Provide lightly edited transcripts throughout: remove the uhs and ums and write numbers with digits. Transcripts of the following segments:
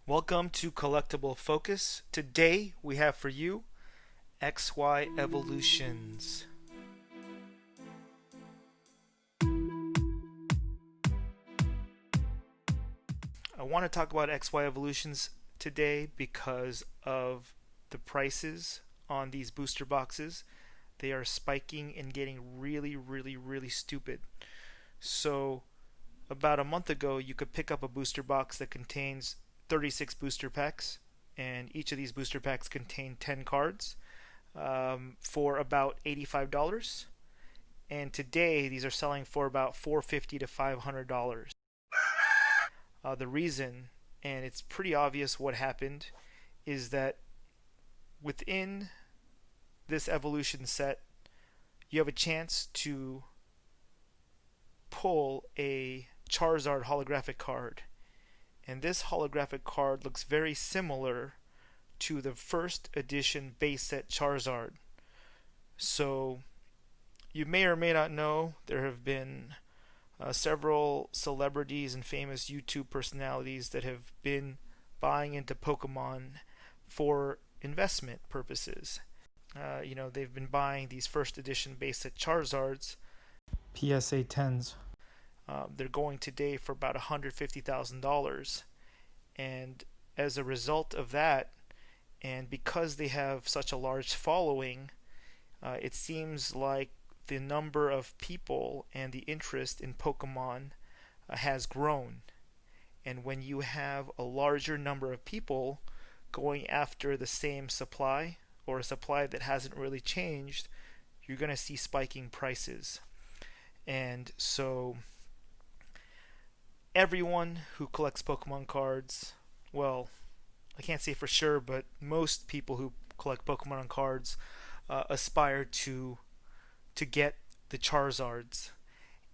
Welcome to Collectible Focus. Today we have for you XY Evolutions. I want to talk about XY Evolutions today because of the prices on these booster boxes. They are spiking and getting really stupid. So, about a month ago, you could pick up a booster box that contains 36 booster packs, and each of these booster packs contain 10 cards for about $85. And today, these are selling for about $450 to $500. The reason, and it's pretty obvious what happened, is that within this evolution set, you have a chance to pull a Charizard holographic card. And this holographic card looks very similar to the first edition base set Charizard. So, you may or may not know there have been several celebrities and famous YouTube personalities that have been buying into Pokemon for investment purposes. They've been buying these first edition base set Charizards, PSA 10s. They're going today for about $150,000. And as a result of that, and because they have such a large following, it seems like the number of people and the interest in Pokemon has grown. And when you have a larger number of people going after the same supply, or a supply that hasn't really changed, you're going to see spiking prices. And so everyone who collects Pokemon cards, well, I can't say for sure, but most people who collect Pokemon cards aspire to get the Charizards.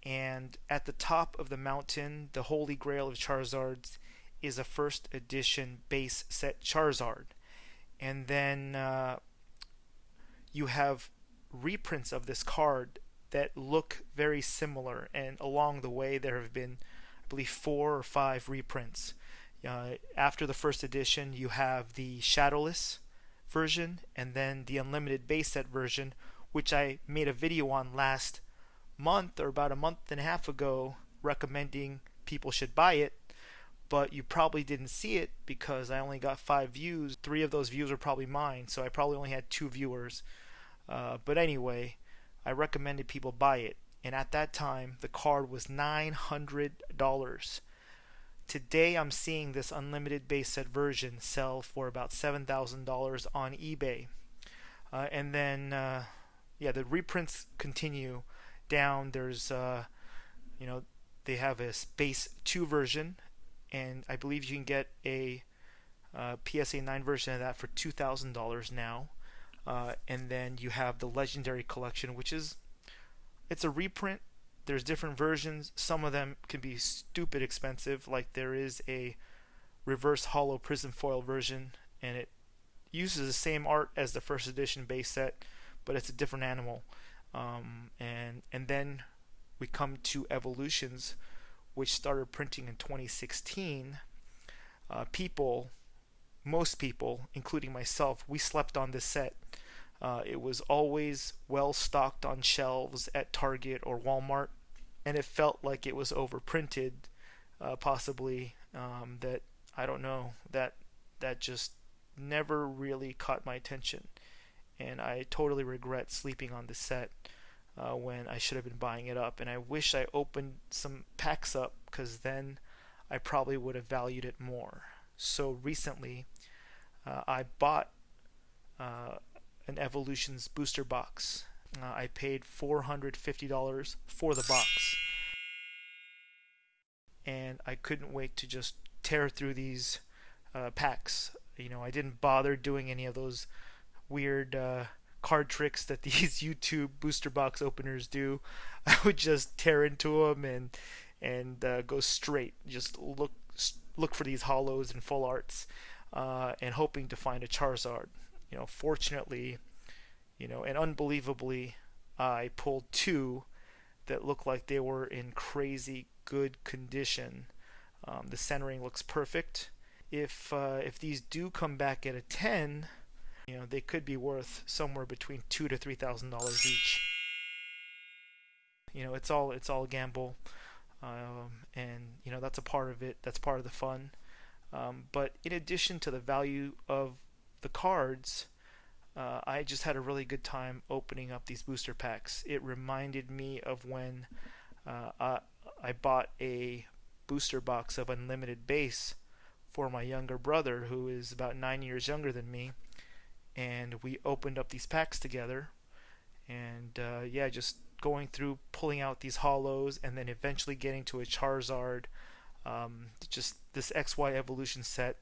And at the top of the mountain, the holy grail of Charizards is a first edition base set Charizard. And then you have reprints of this card that look very similar, and along the way there have been, I believe, 4 or 5 reprints. After the first edition, you have the Shadowless version, and then the Unlimited base set version, which I made a video on last month, or about a month and a half ago, recommending people should buy it. But you probably didn't see it because I only got 5 views. 3 of those views were probably mine, so I probably only had 2 viewers. But anyway, I recommended people buy it, and at that time the card was $900. Today I'm seeing this Unlimited base set version sell for about $7,000 on eBay. And then the reprints continue down. There's they have a base 2 version, and I believe you can get a PSA 9 version of that for $2,000 now. And then you have the Legendary Collection, which it's a reprint. There's different versions. Some of them can be stupid expensive, like there is a reverse hollow prism foil version, and it uses the same art as the first edition base set, but it's a different animal. And then we come to Evolutions, which started printing in 2016. Most people, including myself, we slept on this set. It was always well stocked on shelves at Target or Walmart, and it felt like it was overprinted, possibly. That I don't know, that just never really caught my attention, and I totally regret sleeping on this set when I should have been buying it up. And I wish I opened some packs up, because then I probably would have valued it more. So recently, I bought an Evolutions booster box. I paid $450 for the box, and I couldn't wait to just tear through these packs. I didn't bother doing any of those weird card tricks that these YouTube booster box openers do. I would just tear into them and go straight, just look for these hollows and full arts, and hoping to find a Charizard. Fortunately, and unbelievably, I pulled 2 that looked like they were in crazy good condition. The centering looks perfect, if these do come back at a 10, they could be worth somewhere between $2,000 to $3,000 each. It's all a gamble, and that's a part of it. That's part of the fun. But in addition to the value of the cards, I just had a really good time opening up these booster packs. It reminded me of when I bought a booster box of Unlimited Base for my younger brother, who is about 9 years younger than me, and we opened up these packs together. And yeah, just going through, pulling out these hollows, and then eventually getting to a Charizard. Just this XY Evolution set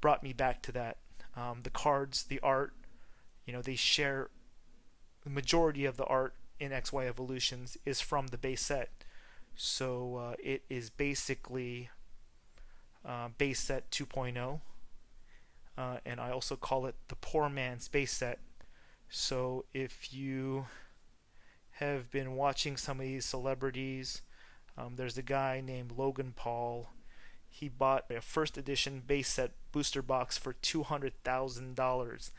brought me back to that. The cards, the art, they share the majority of the art in XY Evolutions is from the base set. So it is basically base set 2.0, and I also call it the poor man's base set. So if you have been watching some of these celebrities, there's a guy named Logan Paul. He bought a first edition base set booster box for $200,000,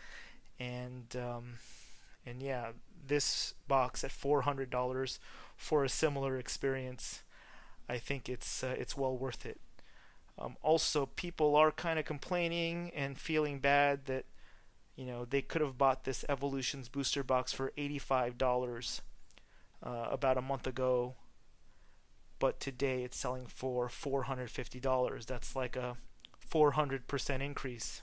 and yeah, this box at $400 for a similar experience, I think it's well worth it. Also, people are kind of complaining and feeling bad that they could have bought this Evolutions booster box for $85 about a month ago, but today it's selling for $450. That's like a 400% increase.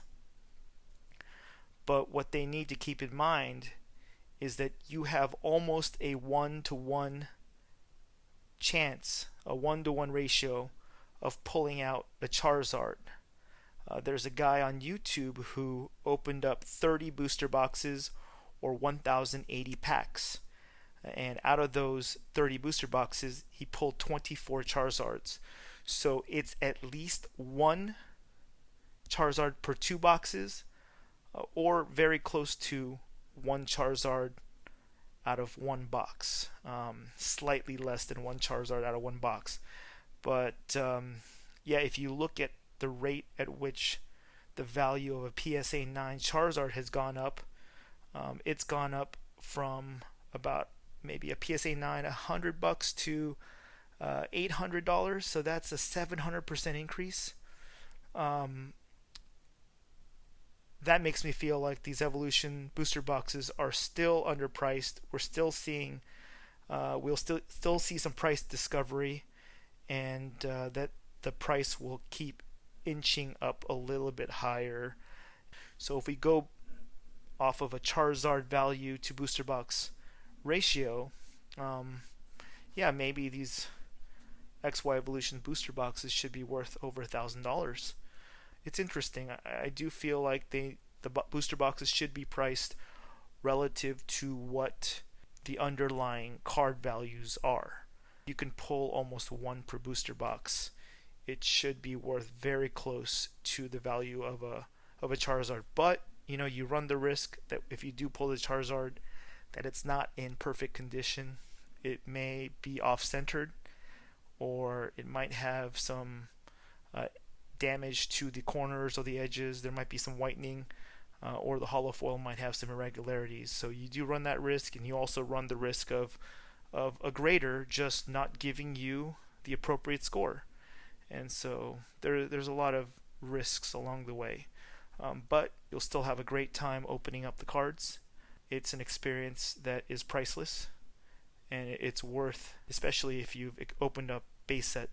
But what they need to keep in mind is that you have almost a 1-to-1 chance, a 1-to-1 ratio of pulling out a Charizard. There's a guy on YouTube who opened up 30 booster boxes or 1,080 packs. And out of those 30 booster boxes, he pulled 24 Charizards. So it's at least one Charizard per 2 boxes, or very close to one Charizard out of 1 box. Slightly less than one Charizard out of 1 box. But yeah, if you look at the rate at which the value of a PSA 9 Charizard has gone up, it's gone up from about maybe a PSA 9 $100 to $800. So that's a 700% increase. That makes me feel like these Evolution booster boxes are still underpriced. We're still seeing, we'll still see some price discovery, and that the price will keep inching up a little bit higher. So if we go off of a Charizard value to booster box ratio, yeah, maybe these XY Evolution booster boxes should be worth over $1,000. It's interesting. I do feel like the booster boxes should be priced relative to what the underlying card values are. You can pull almost one per booster box. It should be worth very close to the value of a Charizard. But you run the risk that if you do pull the Charizard, that it's not in perfect condition. It may be off-centered, or it might have some damage to the corners or the edges. There might be some whitening, or the hollow foil might have some irregularities. So you do run that risk, and you also run the risk of a grader just not giving you the appropriate score. And so there's a lot of risks along the way. But you'll still have a great time opening up the cards. It's an experience that is priceless, and it's worth, especially if you've opened up base set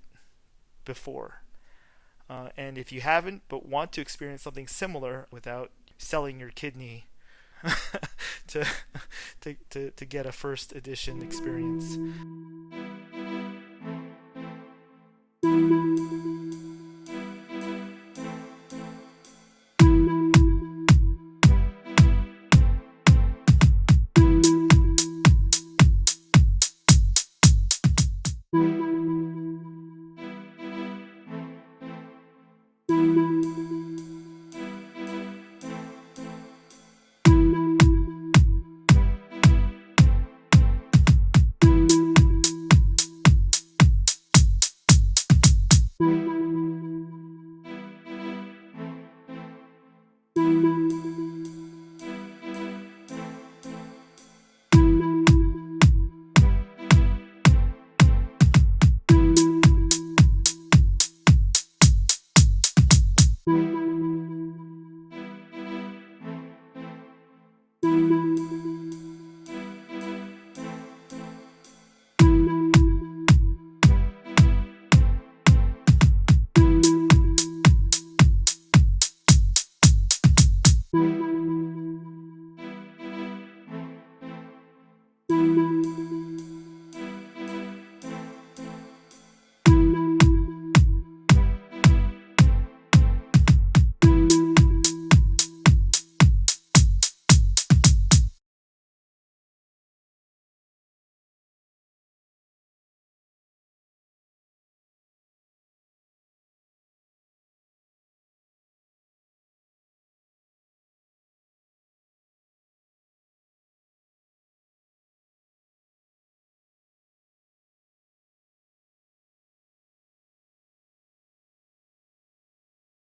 before. And if you haven't but want to experience something similar without selling your kidney to get a first edition experience.